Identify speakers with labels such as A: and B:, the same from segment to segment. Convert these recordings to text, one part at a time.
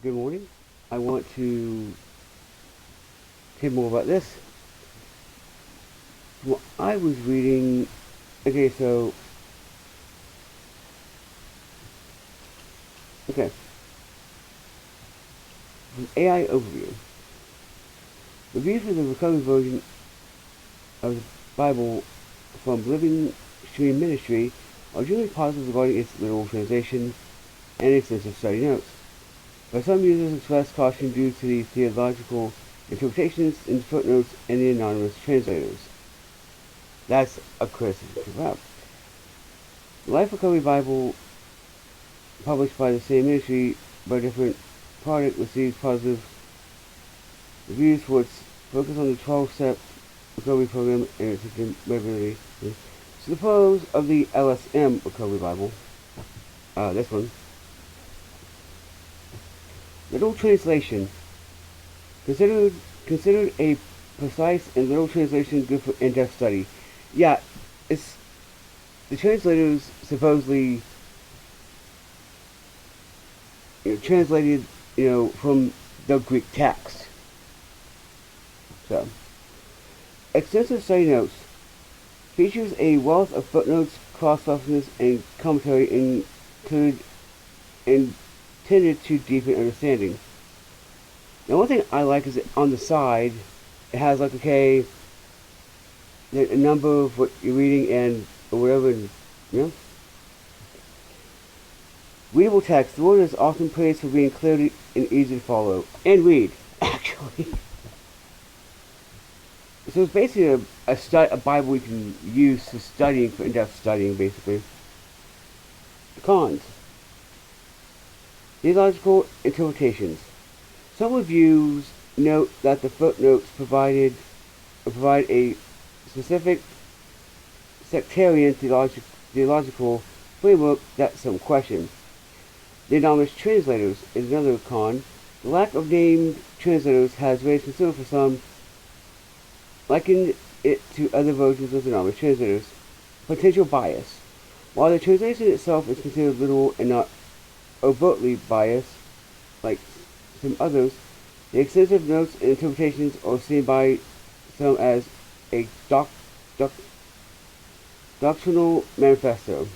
A: Good morning. I want to hear more about this. Well, I was reading. Okay, so okay, from AI overview. Reviews for the recovery version of the Bible from Living Stream Ministry are generally positive regarding its literal translation and extensive study notes. But some users express caution due to the theological interpretations in footnotes and the anonymous translators. That's a criticism to have. The Life Recovery Bible, published by the same ministry but a different product, receives positive reviews for its focus on the 12-step recovery program and its availability. So the pros of the LSM Recovery Bible, this one, literal translation, considered a precise and literal translation good for in-depth study. Yeah, it's the translators supposedly translated from the Greek text. So, extensive study notes features a wealth of footnotes, cross-references, and commentary intended to deepen understanding. Now, one thing I like is that on the side, it has like, okay, a number of what you're reading and or whatever, and, readable text. The word is often praised for being clear and easy to follow and read, actually. So it's basically a Bible you can use for studying, for in-depth studying, basically. The cons. Theological interpretations. Some reviews note that the footnotes provide a specific sectarian theological framework that some question. The anonymous translators is another con. The lack of named translators has raised concern for some, likened it to other versions of the anonymous translators. Potential bias. While the translation itself is considered literal and not overtly biased, like some others, the extensive notes and interpretations are seen by some as a doctrinal manifesto.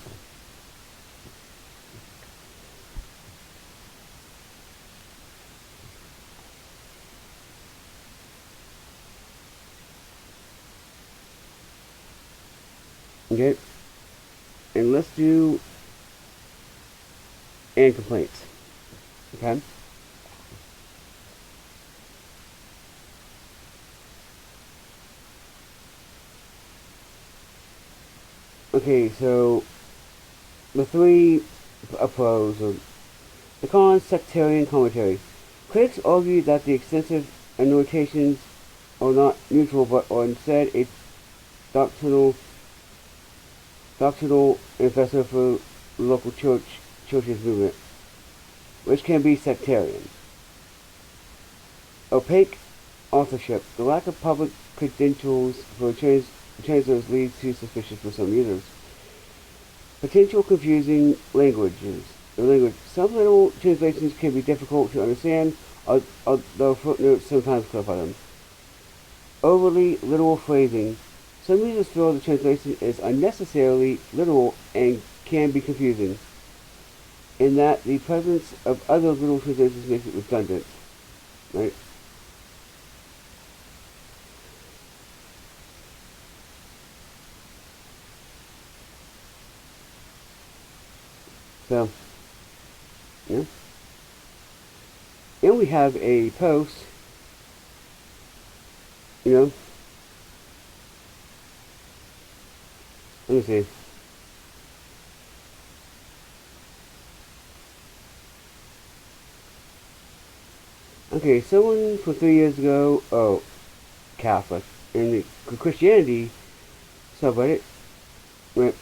A: Okay, and let's do and complaints. Okay. Okay, so the three pros are the cons, sectarian commentary. Critics argue that the extensive annotations are not neutral but are instead a doctrinal manifesto for local churches movement, which can be sectarian. Opaque authorship. The lack of public credentials for translators leads to suspicion for some users. Potential confusing languages. The language. Some literal translations can be difficult to understand, although footnotes sometimes clarify them. Overly literal phrasing. Some users feel the translation is unnecessarily literal and can be confusing, in that the presence of other literal translations makes it redundant. Right? So, yeah. And we have a post, let me see. Okay, someone from 3 years ago, Catholic, in the Christianity subreddit, right?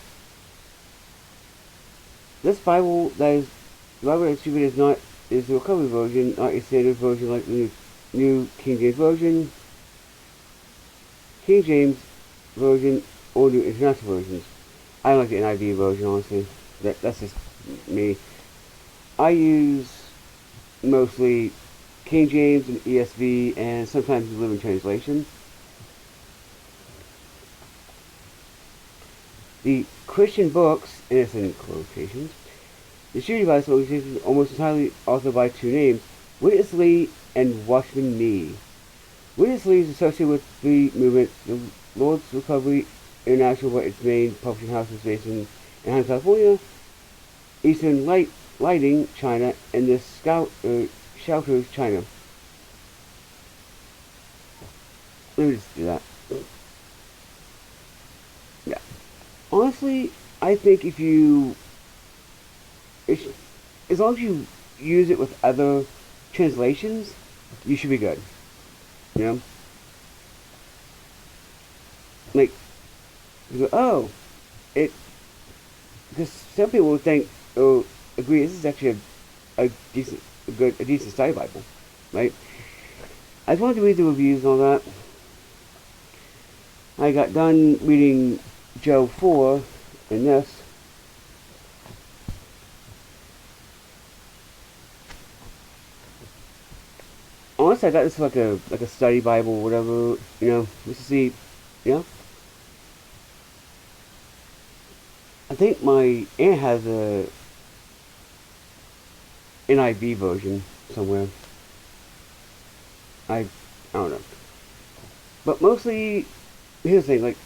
A: This Bible the Bible that's distributed is the recovery version, not a standard version like the new King James Version, King James Version, or New International Versions. I don't like the NIV version, honestly. That's just me. I use mostly King James and ESV, and sometimes the Living Translation. The Christian books, and it's in quotations, distributed by this organization almost entirely authored by two names, Witness Lee and Watchman Nee. Witness Lee is associated with the movement. The Lord's Recovery International, but its main publishing house is based in Anaheim, California. Eastern Lighting, China, and the Shouters, China. Let me just do that. Yeah. Honestly, I think if you, as long as you use it with other translations, you should be good. You know? Like, you go, oh, because some people would think, oh, agree, this is actually a decent study Bible, right? I just wanted to read the reviews and all that. I got done reading Job 4 and this. Honestly, I got this like a study Bible, whatever, just to see, you know. I think my aunt has a NIV version somewhere. I don't know. But mostly, here's the thing, like,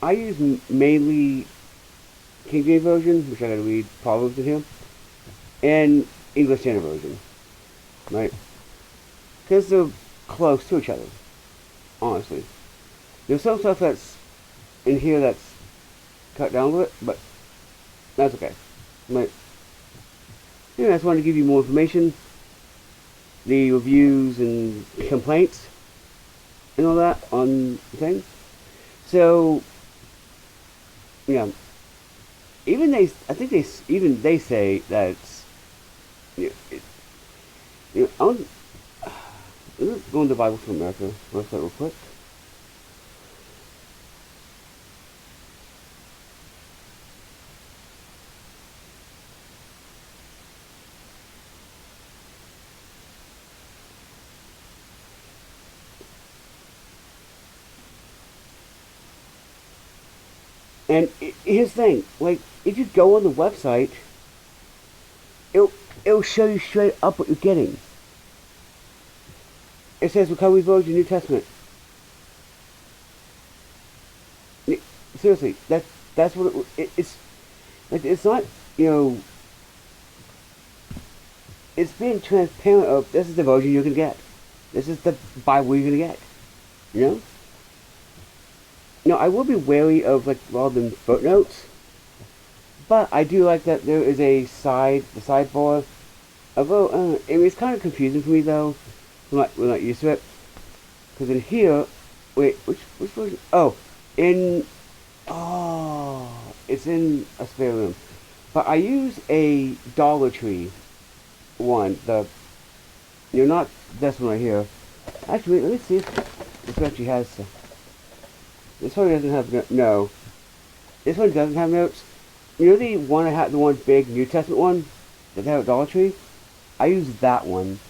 A: I use mainly King James Version, which I gotta read Proverbs in here, and English Standard Version, right? Because they're close to each other, honestly. There's some stuff that's in here that's cut down a little bit, but that's okay. Right? I just wanted to give you more information, the reviews and complaints, and all that on the thing. So, yeah, I think they say that it's, let's go into Bible from America website real quick. And here's the thing, like, if you go on the website, it'll show you straight up what you're getting. It says Recovery Version, New Testament. Seriously, that's what it's like. It's not, it's being transparent of, this is the version you're gonna get. This is the Bible you're gonna get. You know? Now, I will be wary of, like, all the footnotes, but I do like that there is the sidebar. Although, it's kind of confusing for me, though. We're not used to it. Because in here, wait, which version? It's in a spare room. But I use a Dollar Tree one, not this one right here. Actually, let me see if this actually has. This one doesn't have no. This one doesn't have notes. You know the one I had, the one big New Testament one that they have at Dollar Tree. I use that one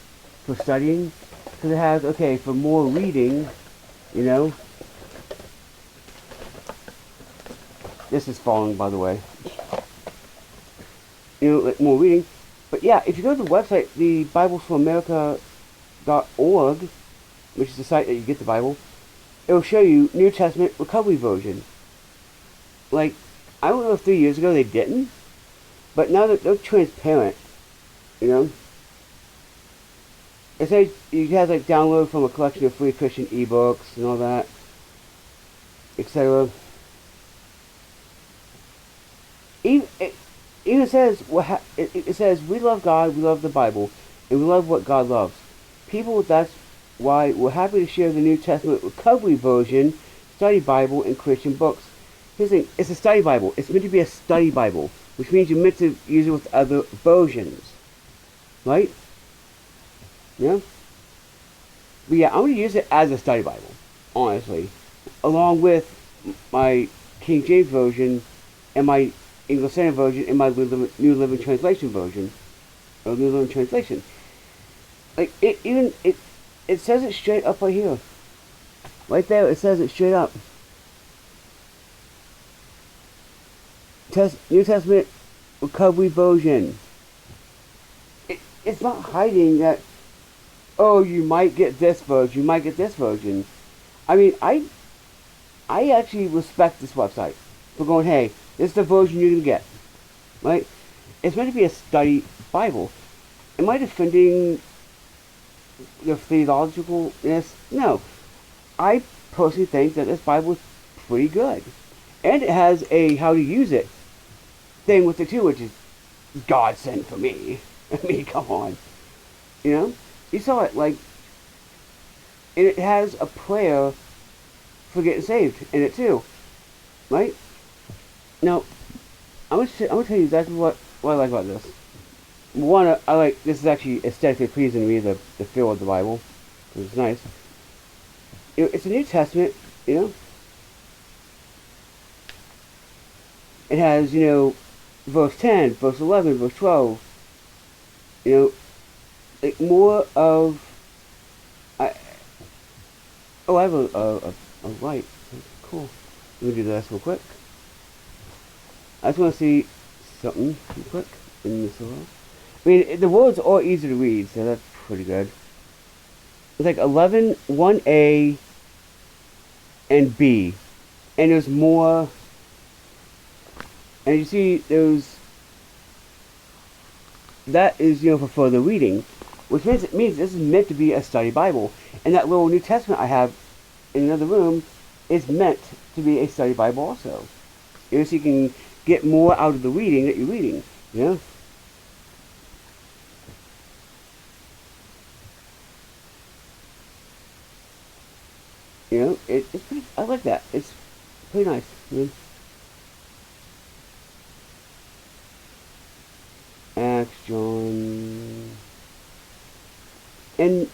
A: for studying because it has for more reading. This is falling, by the way. Like more reading. But yeah, if you go to the website, the BiblesForAmerica.org, which is the site that you get the Bible, it will show you New Testament Recovery Version. Like, I don't know if 3 years ago they didn't, but now that they're transparent, it says you have like download from a collection of free Christian ebooks and all that, etc. Even says it says we love God, we love the Bible, and we love what God loves. People, that's why we're happy to share the New Testament Recovery Version, Study Bible, and Christian books. Here's the thing, it's a study Bible. It's meant to be a study Bible, which means you're meant to use it with other versions. Right? Yeah? But yeah, I'm going to use it as a study Bible, honestly. Along with my King James Version and my English Standard Version and my New Living Translation version. or New Living Translation. Like, it says it straight up right here. Right there, it says it straight up. New Testament Recovery Version. It's not hiding that, oh, you might get this version, you might get this version. I mean, I actually respect this website for going, hey, this is the version you're going to get. Right? It's meant to be a study Bible. Am I defending the theologicalness? No. I personally think that this Bible is pretty good. And it has a how to use it thing with it too, which is godsend for me. I mean, come on. You know? You saw it, like, and it has a prayer for getting saved in it too. Right? Now, I'm gonna tell you exactly what I like about this. One, I like, this is actually aesthetically pleasing to me, the feel of the Bible. It's nice. It's a New Testament, you know? It has, verse 10, verse 11, verse 12. Like more of... I have a light. Cool. Let me do this real quick. I just want to see something real quick in this world. I mean, the words are easy to read, so that's pretty good. It's like 11, 1A, and B. And there's more... And you see, that is, for further reading, which means this is meant to be a study Bible. And that little New Testament I have in another room is meant to be a study Bible also. So you can get more out of the reading that you're reading, it's pretty, I like that. It's pretty nice. Acts, John. And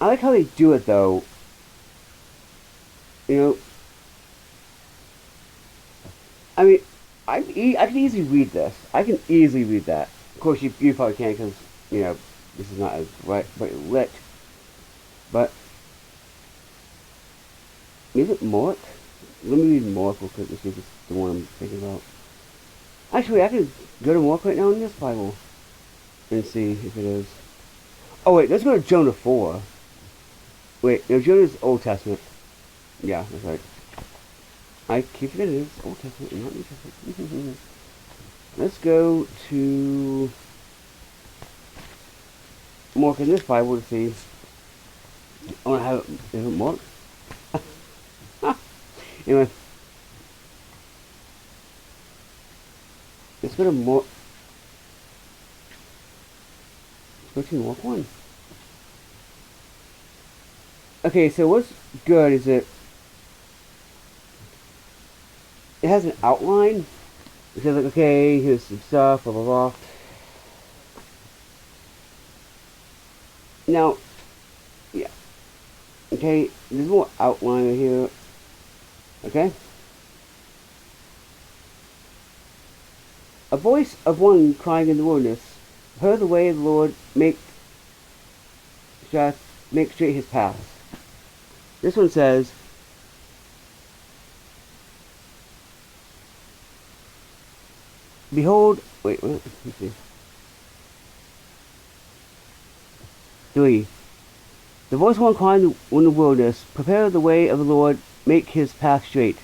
A: I like how they do it though. I mean, I can easily read this. I can easily read that. Of course, you probably can't because, this is not as right lit. But, is it Mark? Let me read Mark real quick to see if it's the one I'm thinking about. Actually, I can go to Mark right now in this Bible and see if it is. Oh wait, let's go to Jonah 4. Wait, no, Jonah's Old Testament. Yeah, that's right. I keep forgetting it's Old Testament, not New Testament. Let's go to Mark in this Bible to see. I want to have it. Is it Mark? Anyway. Let's go to Mark. Let's go to Mark 1. Okay, so what's good is it has an outline. It says like, okay, here's some stuff, blah blah blah. Now, yeah. Okay, there's more outline right here. Okay? A voice of one crying in the wilderness, heard the way of the Lord make straight his paths. This one says, behold, wait, let me see. 3. The voice of one crying in the wilderness, prepare the way of the Lord, make his path straight.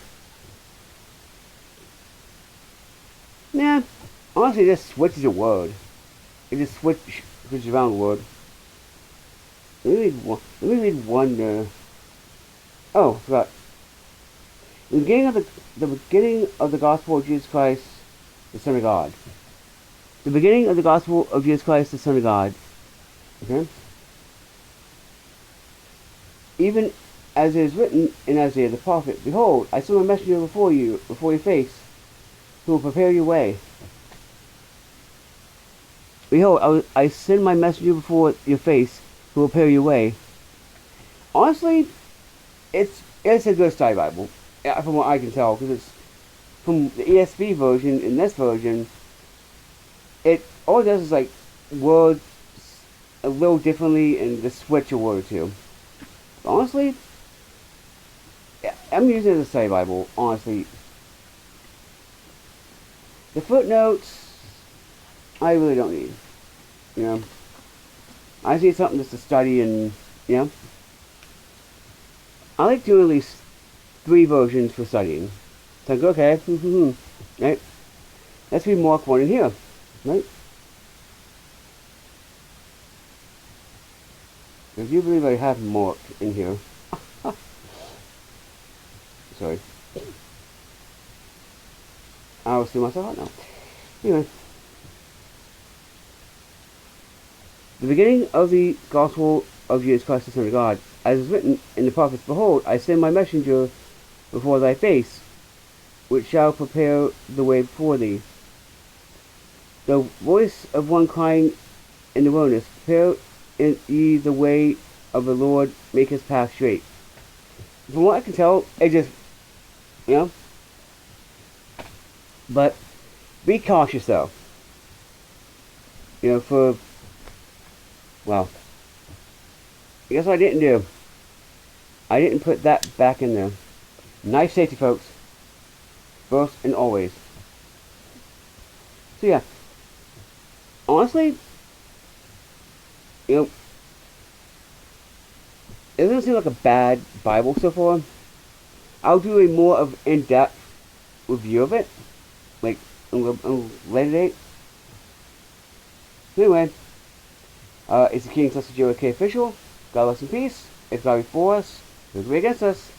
A: Nah, honestly, it just switches a word. It just switches around the word. Let me read one. Oh, forgot. The beginning of the gospel of Jesus Christ, the Son of God. The beginning of the gospel of Jesus Christ, the Son of God. Okay? Even as it is written in Isaiah the prophet, behold, I send a messenger before your face, who will prepare your way. Behold, I send my messenger before your face, who will prepare your way. Honestly, it's a good study Bible, from what I can tell, because it's from the ESV version and this version. All it does is like words a little differently and just switch a word or two. Honestly, I'm using it as a study Bible. Honestly, the footnotes I really don't need. You know, I just need something just to study and you know. I like doing at least 3 versions for studying. So I go, okay, right? Let's read Mark 1 in here, right? If you believe I have Mark in here, sorry, I'll see myself out now. Anyway, the beginning of the gospel of Jesus Christ, the Son of God, as is written in the prophets, behold, I send my messenger before thy face, which shall prepare the way before thee. The voice of one crying in the wilderness, prepare ye the way of the Lord, make his path straight. From what I can tell, it just, you know, but be cautious though. You know, well, guess what I didn't do? I didn't put that back in there. Knife safety, folks. First and always. So yeah, honestly, you know, it doesn't seem like a bad Bible so far. I'll do a more of in-depth review of it, like on a later date. Anyway, it's the King Sausage DA-JYK official. God bless and peace. It's God before us. Who's against us?